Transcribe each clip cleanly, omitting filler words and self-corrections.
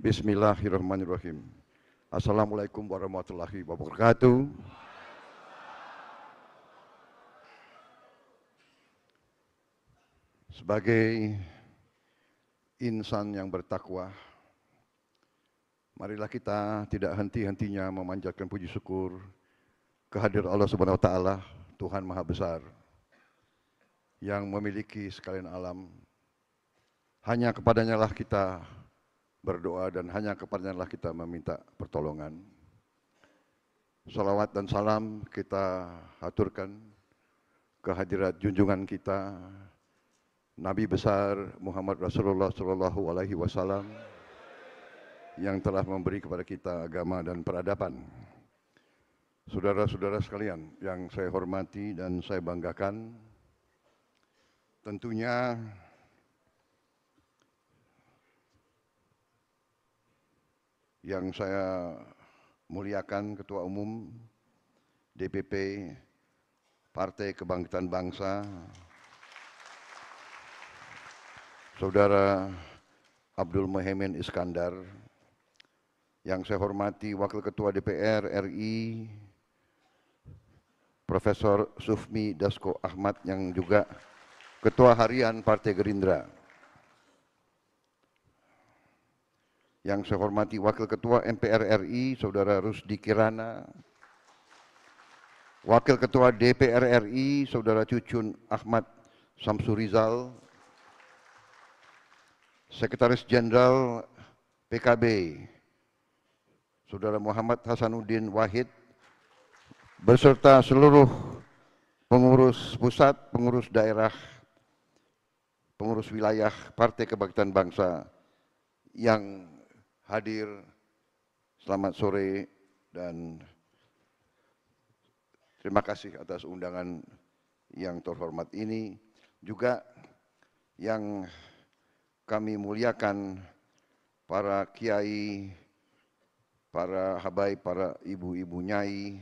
Bismillahirrahmanirrahim. Assalamualaikum warahmatullahi wabarakatuh. Sebagai insan yang bertakwa, marilah kita tidak henti-hentinya memanjatkan puji syukur kehadirat Allah Subhanahu wa taala, Tuhan Maha Besar yang memiliki sekalian alam. Hanya kepadanya lah kita berdoa dan hanya kepadanya lah kita meminta pertolongan. Salawat dan salam kita haturkan kehadirat junjungan kita Nabi besar Muhammad Rasulullah Shallallahu Alaihi Wasallam yang telah memberi kepada kita agama dan peradaban. Saudara-saudara sekalian yang saya hormati dan saya banggakan, tentunya yang saya muliakan Ketua Umum DPP Partai Kebangkitan Bangsa, Saudara Abdul Muhaimin Iskandar, yang saya hormati Wakil Ketua DPR RI, Profesor Sufmi Dasko Ahmad yang juga Ketua Harian Partai Gerindra, yang saya hormati Wakil Ketua MPR RI, Saudara Rusdi Kirana, Wakil Ketua DPR RI, Saudara Cucun Ahmad Samsurizal, Sekretaris Jenderal PKB, Saudara Muhammad Hasanuddin Wahid, beserta seluruh pengurus pusat, pengurus daerah, pengurus wilayah Partai Kebangkitan Bangsa yang hadir, selamat sore dan terima kasih atas undangan yang terhormat ini. Juga yang kami muliakan para kiai, para habaib, para ibu-ibu nyai,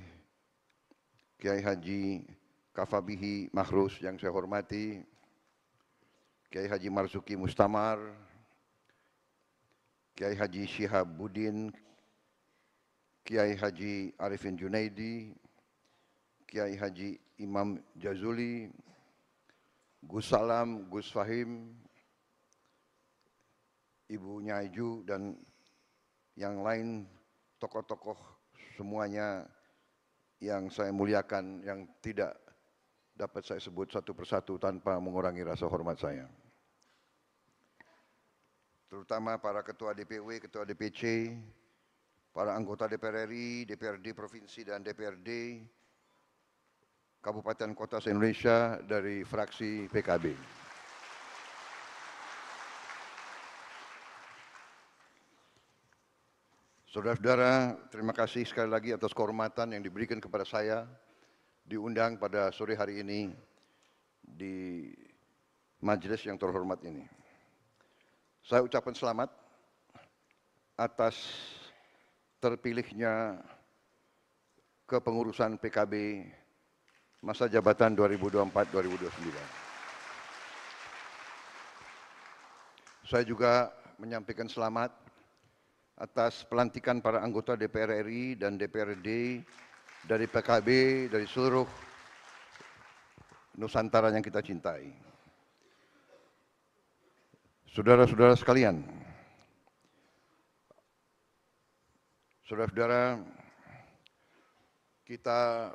Kiai Haji Kafabihi Mahrus yang saya hormati, Kiai Haji Marzuki Mustamar, Kiai Haji Syihabuddin, Kiai Haji Arifin Junaidi, Kiai Haji Imam Jazuli, Gus Salam, Gus Fahim, Ibu Nyaiju dan yang lain tokoh-tokoh semuanya yang saya muliakan, yang tidak dapat saya sebut satu persatu tanpa mengurangi rasa hormat saya. Terutama para ketua DPW, ketua DPC, para anggota DPR RI, DPRD Provinsi dan DPRD Kabupaten Kota se-Indonesia dari fraksi PKB. Saudara-saudara, terima kasih sekali lagi atas kehormatan yang diberikan kepada saya diundang pada sore hari ini di majelis yang terhormat ini. Saya ucapkan selamat atas terpilihnya kepengurusan PKB masa jabatan 2024-2029. Saya juga menyampaikan selamat atas pelantikan para anggota DPR RI dan DPRD dari PKB, dari seluruh Nusantara yang kita cintai. Saudara-saudara sekalian, saudara-saudara, kita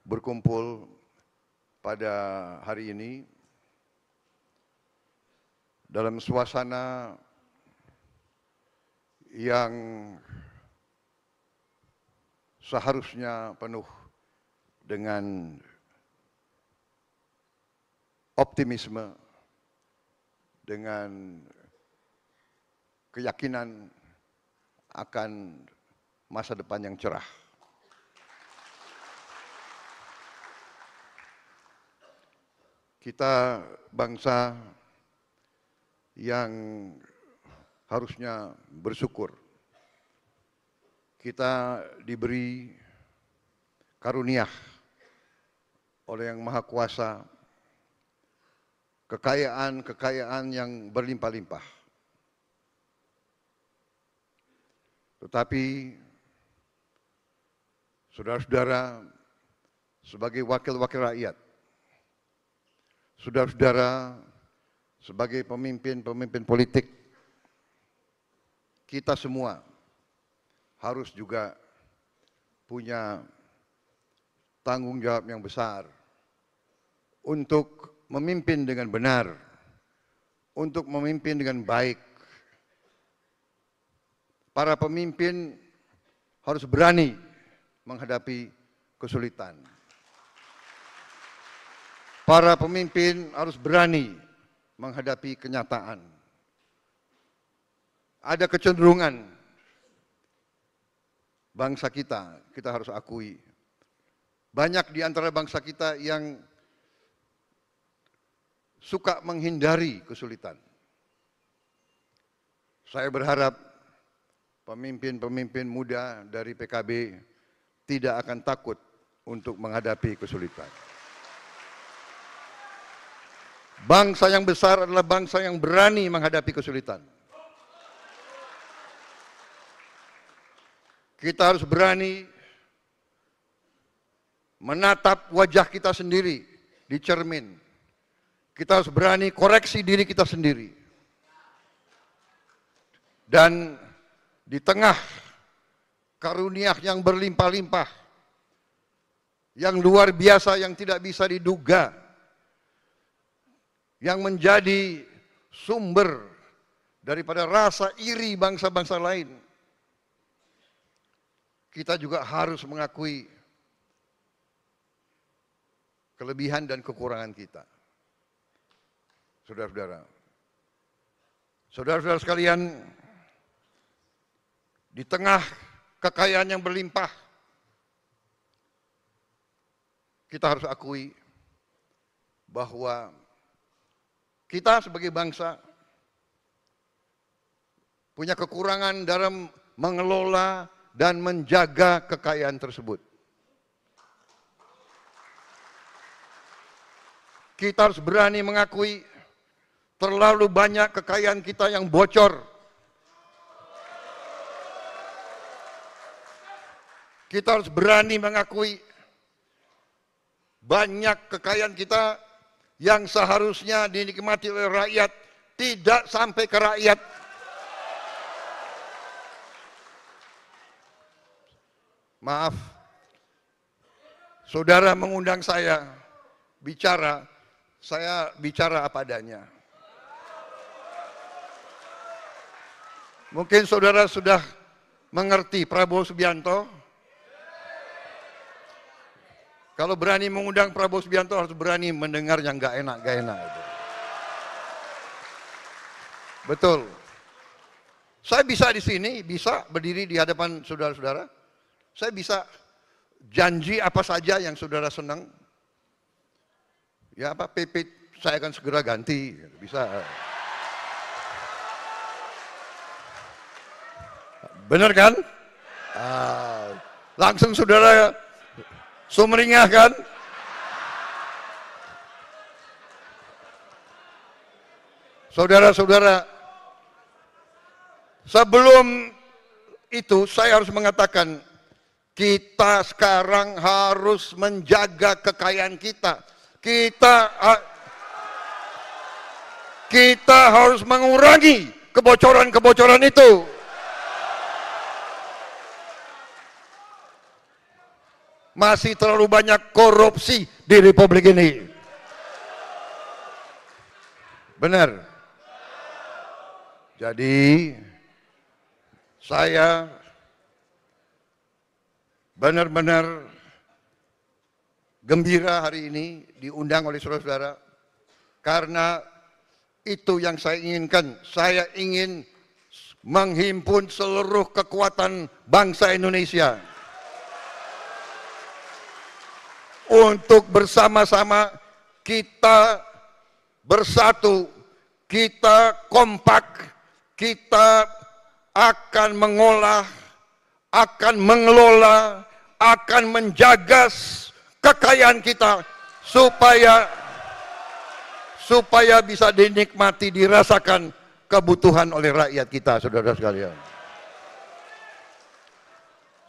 berkumpul pada hari ini dalam suasana yang seharusnya penuh dengan optimisme, dengan keyakinan akan masa depan yang cerah. Kita bangsa yang harusnya bersyukur. Kita diberi karunia oleh Yang Maha Kuasa kekayaan-kekayaan yang berlimpah-limpah. Tetapi saudara-saudara sebagai wakil-wakil rakyat, saudara-saudara sebagai pemimpin-pemimpin politik, kita semua harus juga punya tanggung jawab yang besar untuk memimpin dengan benar, untuk memimpin dengan baik. Para pemimpin harus berani menghadapi kesulitan. Para pemimpin harus berani menghadapi kenyataan. Ada kecenderungan bangsa kita harus akui, banyak di antara bangsa kita yang suka menghindari kesulitan. Saya berharap pemimpin-pemimpin muda dari PKB tidak akan takut untuk menghadapi kesulitan. Bangsa yang besar adalah bangsa yang berani menghadapi kesulitan. Kita harus berani menatap wajah kita sendiri di cermin. Kita harus berani koreksi diri kita sendiri. Dan di tengah karunia yang berlimpah-limpah, yang luar biasa, yang tidak bisa diduga, yang menjadi sumber daripada rasa iri bangsa-bangsa lain, kita juga harus mengakui kelebihan dan kekurangan kita. Saudara-saudara, saudara-saudara sekalian, di tengah kekayaan yang berlimpah, kita harus akui bahwa kita sebagai bangsa punya kekurangan dalam mengelola dan menjaga kekayaan tersebut. Kita harus berani mengakui terlalu banyak kekayaan kita yang bocor. Kita harus berani mengakui banyak kekayaan kita yang seharusnya dinikmati oleh rakyat tidak sampai ke rakyat. Maaf, saudara mengundang saya bicara apa adanya. Mungkin saudara sudah mengerti Prabowo Subianto. Kalau berani mengundang Prabowo Subianto harus berani mendengar yang gak enak itu. Betul. Saya bisa di sini, bisa berdiri di hadapan saudara-saudara. Saya bisa janji apa saja yang saudara senang. Ya apa PP saya akan segera ganti, bisa. Benar kan? Langsung saudara sumringah kan? Saudara-saudara, sebelum itu saya harus mengatakan kita sekarang harus menjaga kekayaan kita. Kita harus mengurangi kebocoran-kebocoran itu. Masih terlalu banyak korupsi di Republik ini. Benar. Jadi saya benar-benar gembira hari ini diundang oleh saudara-saudara, karena itu yang saya inginkan. Saya ingin menghimpun seluruh kekuatan bangsa Indonesia untuk bersama-sama kita bersatu, kita kompak, kita akan mengolah, akan mengelola, akan menjaga kekayaan kita supaya bisa dinikmati, dirasakan kebutuhan oleh rakyat kita, saudara sekalian.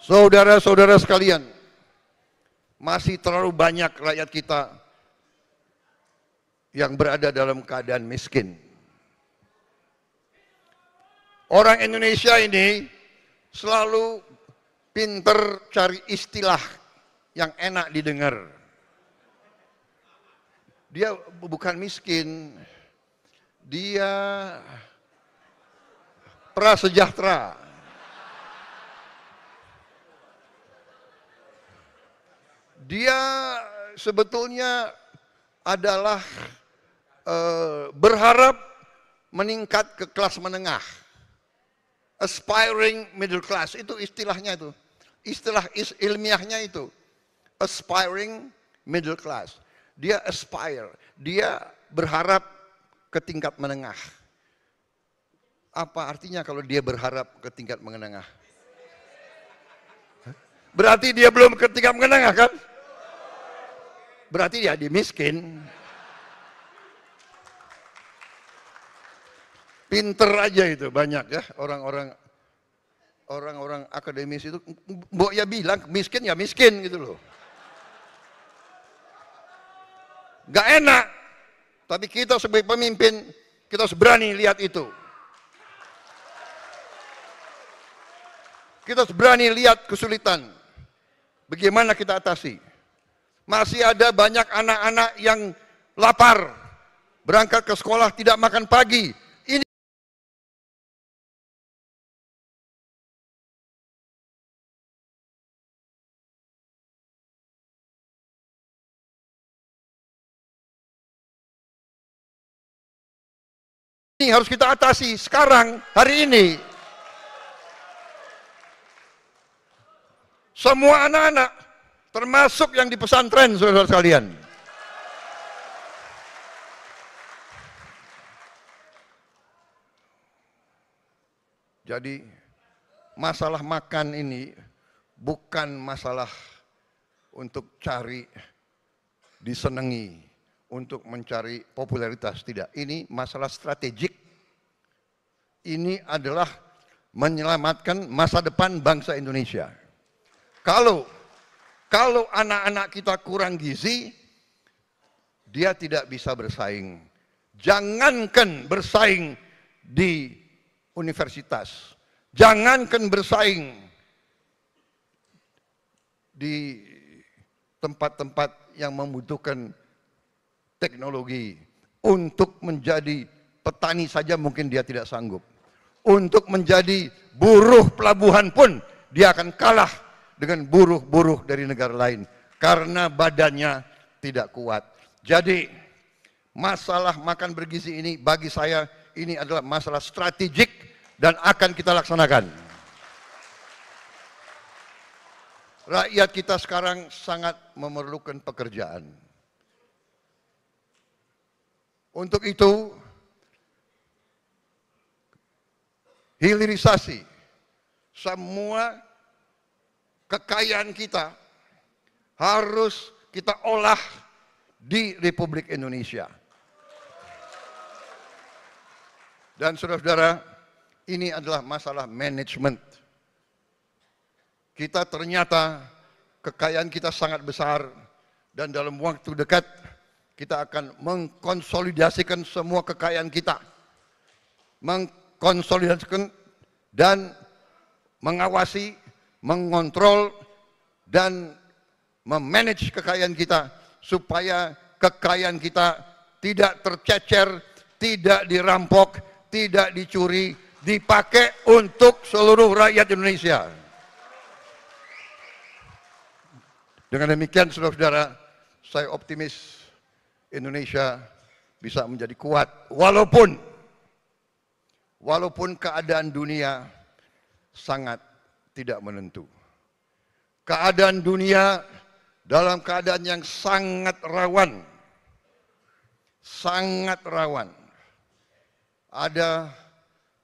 Saudara-saudara sekalian, masih terlalu banyak rakyat kita yang berada dalam keadaan miskin. Orang Indonesia ini selalu pinter cari istilah yang enak didengar. Dia bukan miskin, dia prasejahtera. Dia sebetulnya adalah berharap meningkat ke kelas menengah. Aspiring middle class, itu istilahnya itu. Istilah ilmiahnya itu. Aspiring middle class. Dia aspire, dia berharap ke tingkat menengah. Apa artinya kalau dia berharap ke tingkat menengah? Berarti dia belum ke tingkat menengah kan? Berarti dia miskin. Pinter aja itu banyak ya orang-orang akademis itu. Mbok ya bilang miskin ya miskin gitu loh. Gak enak. Tapi kita sebagai pemimpin kita harus berani lihat itu. Kita harus berani lihat kesulitan. Bagaimana kita atasi? Masih ada banyak anak-anak yang lapar, berangkat ke sekolah tidak makan pagi. Ini harus kita atasi sekarang, hari ini. Semua anak-anak, termasuk yang di pesantren, saudara sekalian. Jadi masalah makan ini bukan masalah untuk cari disenangi, untuk mencari popularitas, tidak. Ini masalah strategik. Ini adalah menyelamatkan masa depan bangsa Indonesia. Kalau anak-anak kita kurang gizi, dia tidak bisa bersaing. Jangankan bersaing di universitas, jangankan bersaing di tempat-tempat yang membutuhkan teknologi. Untuk menjadi petani saja mungkin dia tidak sanggup. Untuk menjadi buruh pelabuhan pun dia akan kalah dengan buruh-buruh dari negara lain karena badannya tidak kuat. Jadi masalah makan bergizi ini bagi saya ini adalah masalah strategik dan akan kita laksanakan. Rakyat kita sekarang sangat memerlukan pekerjaan. Untuk itu hilirisasi semua kekayaan kita harus kita olah di Republik Indonesia. Dan saudara-saudara, ini adalah masalah manajemen. Kita ternyata kekayaan kita sangat besar dan dalam waktu dekat kita akan mengkonsolidasikan semua kekayaan kita. Mengkonsolidasikan dan mengawasi, mengontrol dan memanage kekayaan kita supaya kekayaan kita tidak tercecer, tidak dirampok, tidak dicuri, dipakai untuk seluruh rakyat Indonesia. Dengan demikian saudara-saudara, saya optimis Indonesia bisa menjadi kuat walaupun keadaan dunia sangat tidak menentu. Keadaan dunia dalam keadaan yang sangat rawan. Sangat rawan. Ada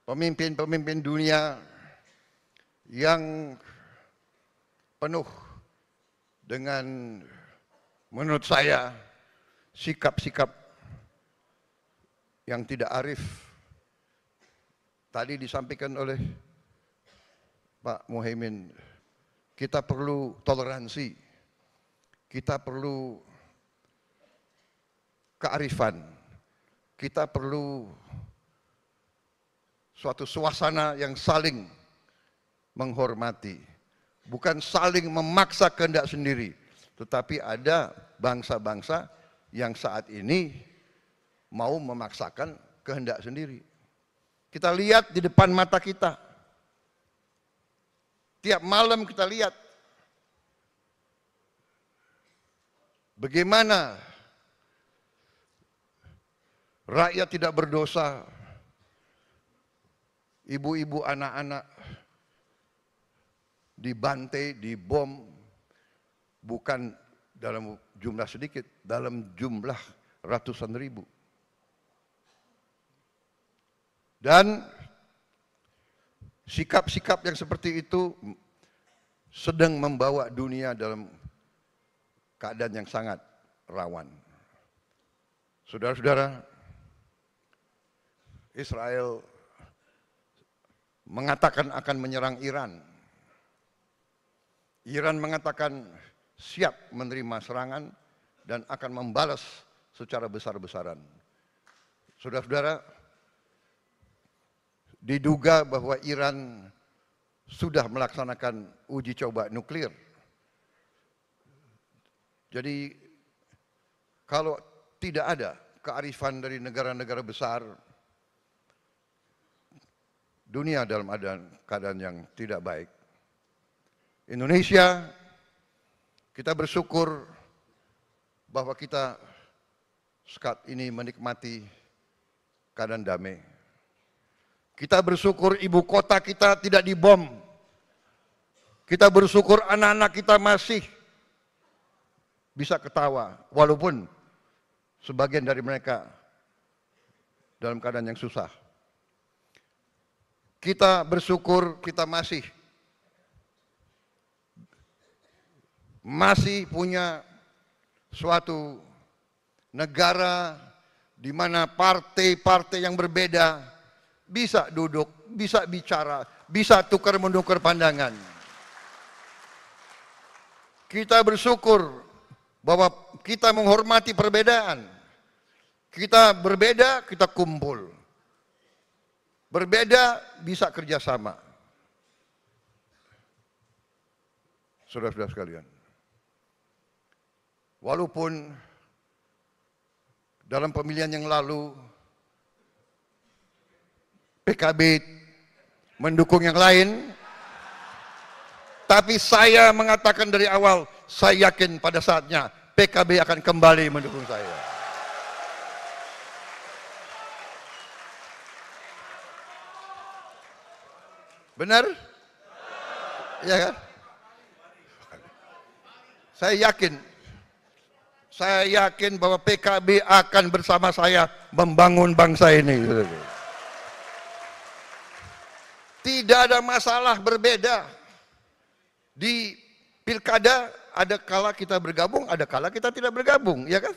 pemimpin-pemimpin dunia yang penuh dengan menurut saya sikap-sikap yang tidak arif. Tadi disampaikan oleh Pak Muhaimin, kita perlu toleransi, kita perlu kearifan, kita perlu suatu suasana yang saling menghormati, bukan saling memaksa kehendak sendiri, tetapi ada bangsa-bangsa yang saat ini mau memaksakan kehendak sendiri. Kita lihat di depan mata kita, tiap malam kita lihat bagaimana rakyat tidak berdosa, ibu-ibu, anak-anak dibantai, dibom, bukan dalam jumlah sedikit, dalam jumlah ratusan ribu. Dan sikap-sikap yang seperti itu sedang membawa dunia dalam keadaan yang sangat rawan. Saudara-saudara, Israel mengatakan akan menyerang Iran. Iran mengatakan siap menerima serangan dan akan membalas secara besar-besaran. Saudara-saudara, diduga bahwa Iran sudah melaksanakan uji coba nuklir. Jadi kalau tidak ada kearifan dari negara-negara besar, dunia dalam keadaan yang tidak baik. Indonesia, kita bersyukur bahwa kita saat ini menikmati keadaan damai. Kita bersyukur ibu kota kita tidak dibom. Kita bersyukur anak-anak kita masih bisa ketawa, walaupun sebagian dari mereka dalam keadaan yang susah. Kita bersyukur kita masih punya suatu negara di mana partai-partai yang berbeda bisa duduk, bisa bicara, bisa tukar-menukar pandangan. Kita bersyukur bahwa kita menghormati perbedaan. Kita berbeda, kita kumpul. Berbeda, bisa kerjasama. Saudara-saudara sekalian, walaupun dalam pemilihan yang lalu PKB mendukung yang lain, tapi saya mengatakan dari awal, saya yakin pada saatnya PKB akan kembali mendukung saya. Benar? Ya kan? Saya yakin bahwa PKB akan bersama saya membangun bangsa ini. Tidak ada masalah berbeda. Di pilkada ada kala kita bergabung, ada kala kita tidak bergabung, ya kan?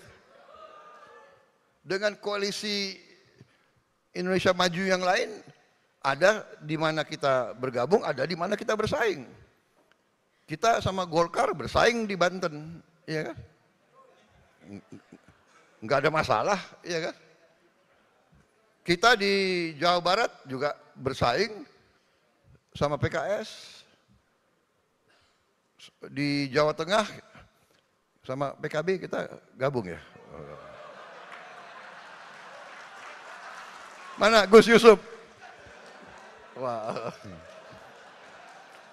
Dengan koalisi Indonesia Maju yang lain, ada di mana kita bergabung, ada di mana kita bersaing. Kita sama Golkar bersaing di Banten, ya kan? Enggak ada masalah, ya kan? Kita di Jawa Barat juga bersaing sama PKS. Di Jawa Tengah sama PKB kita gabung ya. Mana Gus Yusuf? Wah.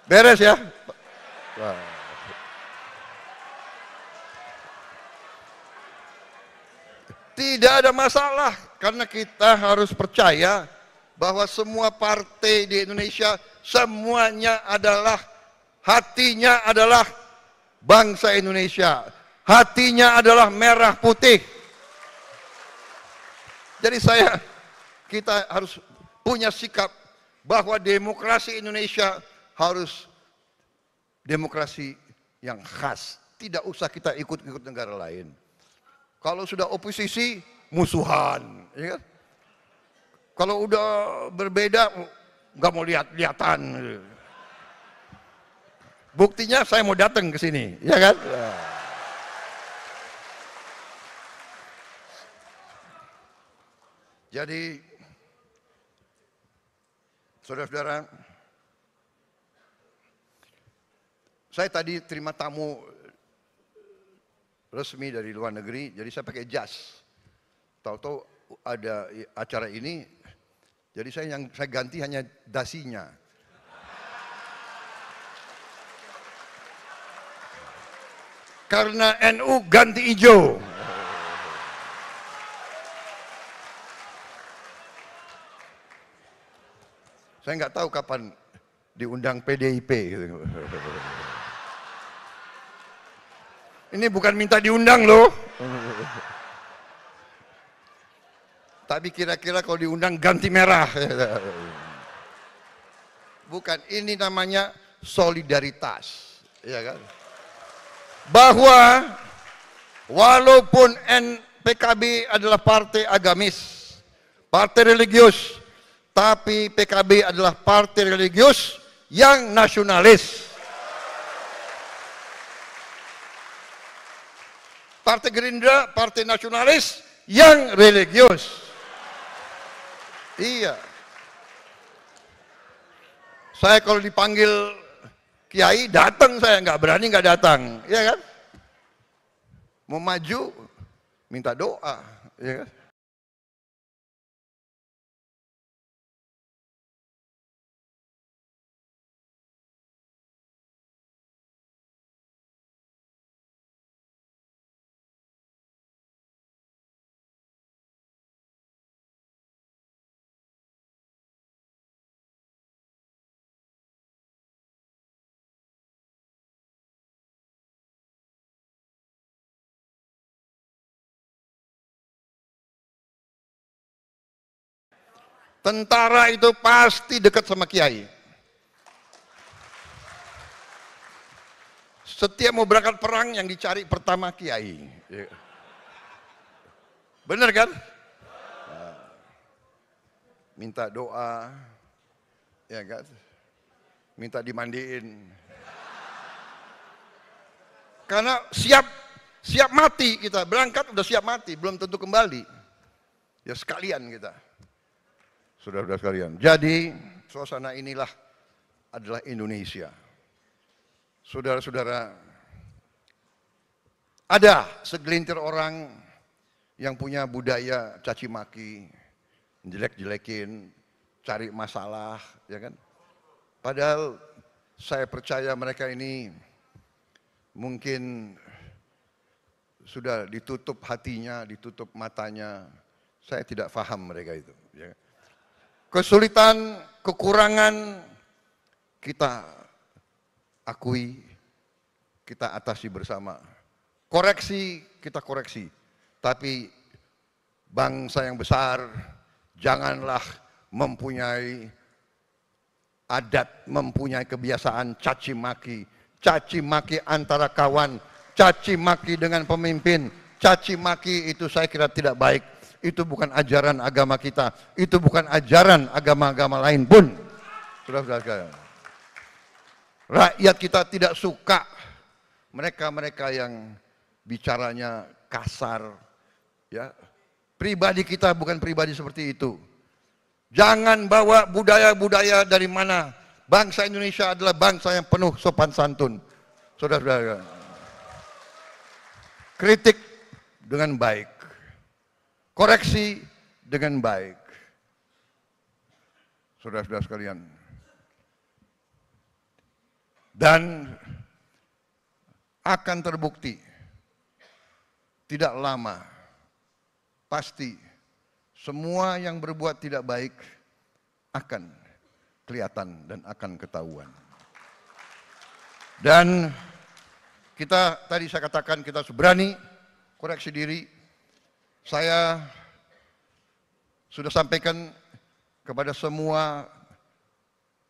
Beres ya? Wah. Tidak ada masalah karena kita harus percaya bahwa semua partai di Indonesia semuanya adalah hatinya adalah bangsa Indonesia. Hatinya adalah merah putih. Jadi kita harus punya sikap bahwa demokrasi Indonesia harus demokrasi yang khas. Tidak usah kita ikut-ikut negara lain. Kalau sudah oposisi, musuhan. Ya kan? Kalau udah berbeda, nggak mau lihat-lihatan. Buktinya saya mau datang ke sini, ya kan? Jadi, saudara-saudara, saya tadi terima tamu resmi dari luar negeri, jadi saya pakai jas. Tahu-tahu ada acara ini, jadi saya ganti hanya dasinya. Karena NU ganti hijau. Saya nggak tahu kapan diundang PDIP. Ini bukan minta diundang loh. Tapi kira-kira kalau diundang ganti merah. Bukan, ini namanya solidaritas. Ya kan? Bahwa walaupun PKB adalah partai agamis, partai religius, tapi PKB adalah partai religius yang nasionalis. Partai Gerindra, partai nasionalis yang religius. Iya. Saya kalau dipanggil kiai datang, saya nggak berani nggak datang, ya kan? Mau maju minta doa, ya kan? Tentara itu pasti dekat sama kiai. Setiap mau berangkat perang yang dicari pertama kiai. Bener kan? Minta doa, ya kan? Minta dimandiin. Karena siap mati kita, berangkat udah siap mati, belum tentu kembali. Ya sekalian kita. Saudara-saudara sekalian. Jadi suasana inilah adalah Indonesia. Saudara-saudara, ada segelintir orang yang punya budaya caci maki, jelek-jelekin, cari masalah, ya kan? Padahal saya percaya mereka ini mungkin sudah ditutup hatinya, ditutup matanya. Saya tidak paham mereka itu. Ya. Kesulitan, kekurangan kita akui, kita atasi bersama. Koreksi, kita koreksi. Tapi bangsa yang besar janganlah mempunyai adat, mempunyai kebiasaan caci maki antara kawan, caci maki dengan pemimpin, caci maki itu saya kira tidak baik. Itu bukan ajaran agama kita, itu bukan ajaran agama-agama lain pun. Saudara-saudara, rakyat kita tidak suka mereka-mereka yang bicaranya kasar, ya. Pribadi kita bukan pribadi seperti itu. Jangan bawa budaya-budaya dari mana. Bangsa Indonesia adalah bangsa yang penuh sopan santun. Saudara-saudara, kritik dengan baik, koreksi dengan baik. Saudara-saudara sekalian. Dan akan terbukti tidak lama, pasti semua yang berbuat tidak baik akan kelihatan dan akan ketahuan. Dan kita tadi saya katakan kita harus berani koreksi diri. Saya sudah sampaikan kepada semua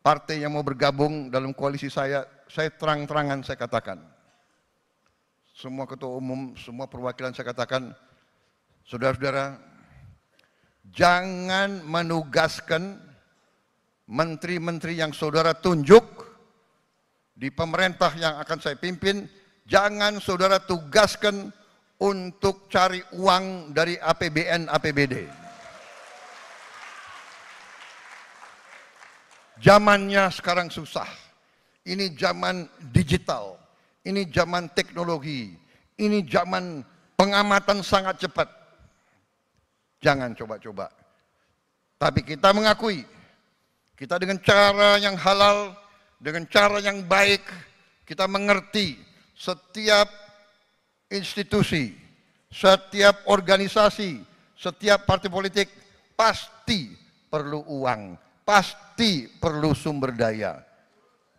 partai yang mau bergabung dalam koalisi saya terang-terangan saya katakan. Semua ketua umum, semua perwakilan saya katakan, saudara-saudara, jangan menugaskan menteri-menteri yang saudara tunjuk di pemerintah yang akan saya pimpin, jangan saudara tugaskan untuk cari uang dari APBN, APBD. Zamannya sekarang susah. Ini zaman digital, ini zaman teknologi, ini zaman pengamatan sangat cepat. Jangan coba-coba. Tapi kita mengakui, kita dengan cara yang halal, dengan cara yang baik, kita mengerti setiap institusi, setiap organisasi, setiap partai politik pasti perlu uang, pasti perlu sumber daya.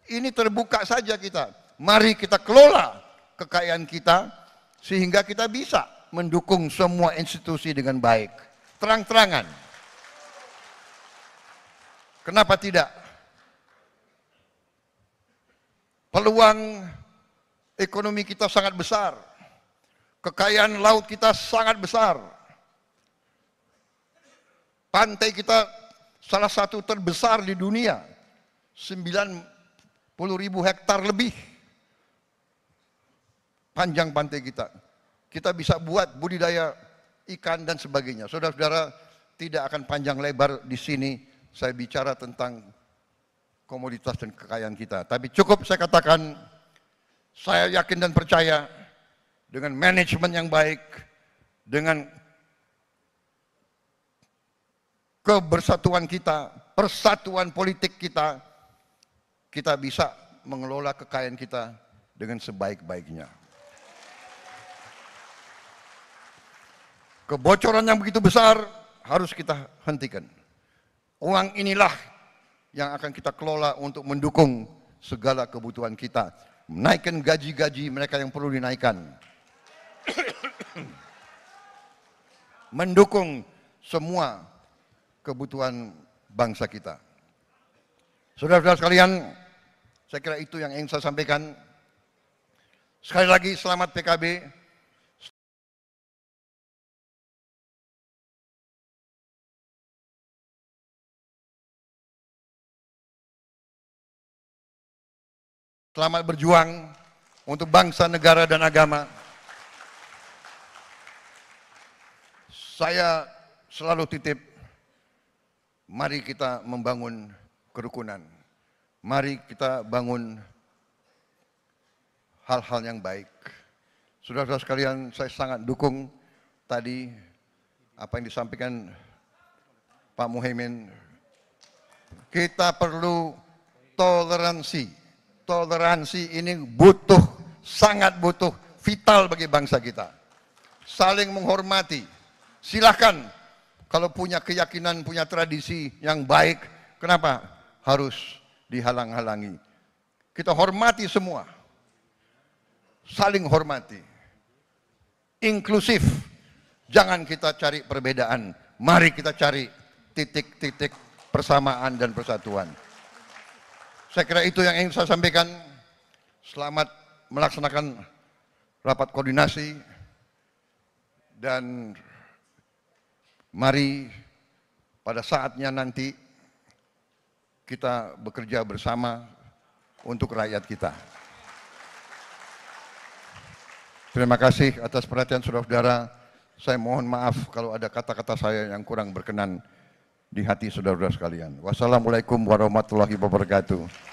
Ini terbuka saja kita. Mari kita kelola kekayaan kita sehingga kita bisa mendukung semua institusi dengan baik. Terang-terangan. Kenapa tidak? Peluang ekonomi kita sangat besar. Kekayaan laut kita sangat besar. Pantai kita salah satu terbesar di dunia. 90.000 hektar lebih. Panjang pantai kita. Kita bisa buat budidaya ikan dan sebagainya. Saudara-saudara, tidak akan panjang lebar di sini saya bicara tentang komoditas dan kekayaan kita. Tapi cukup saya katakan, saya yakin dan percaya dengan manajemen yang baik, dengan kebersatuan kita, persatuan politik kita, kita bisa mengelola kekayaan kita dengan sebaik-baiknya. Kebocoran yang begitu besar harus kita hentikan. Uang inilah yang akan kita kelola untuk mendukung segala kebutuhan kita. Menaikkan gaji-gaji mereka yang perlu dinaikkan. Mendukung semua kebutuhan bangsa kita. Saudara-saudara sekalian, saya kira itu yang ingin saya sampaikan. Sekali lagi selamat PKB. Selamat berjuang untuk bangsa, negara, dan agama. Saya selalu titip, mari kita membangun kerukunan. Mari kita bangun hal-hal yang baik. Saudara-saudara sekalian, saya sangat dukung tadi apa yang disampaikan Pak Muhaimin. Kita perlu toleransi. Toleransi ini butuh, sangat butuh, vital bagi bangsa kita. Saling menghormati. Silahkan kalau punya keyakinan, punya tradisi yang baik, kenapa harus dihalang-halangi? Kita hormati semua. Saling hormati. Inklusif. Jangan kita cari perbedaan. Mari kita cari titik-titik persamaan dan persatuan. Saya kira itu yang ingin saya sampaikan. Selamat melaksanakan rapat koordinasi dan mari pada saatnya nanti kita bekerja bersama untuk rakyat kita. Terima kasih atas perhatian saudara-saudara. Saya mohon maaf kalau ada kata-kata saya yang kurang berkenan di hati saudara-saudara sekalian. Wassalamualaikum warahmatullahi wabarakatuh.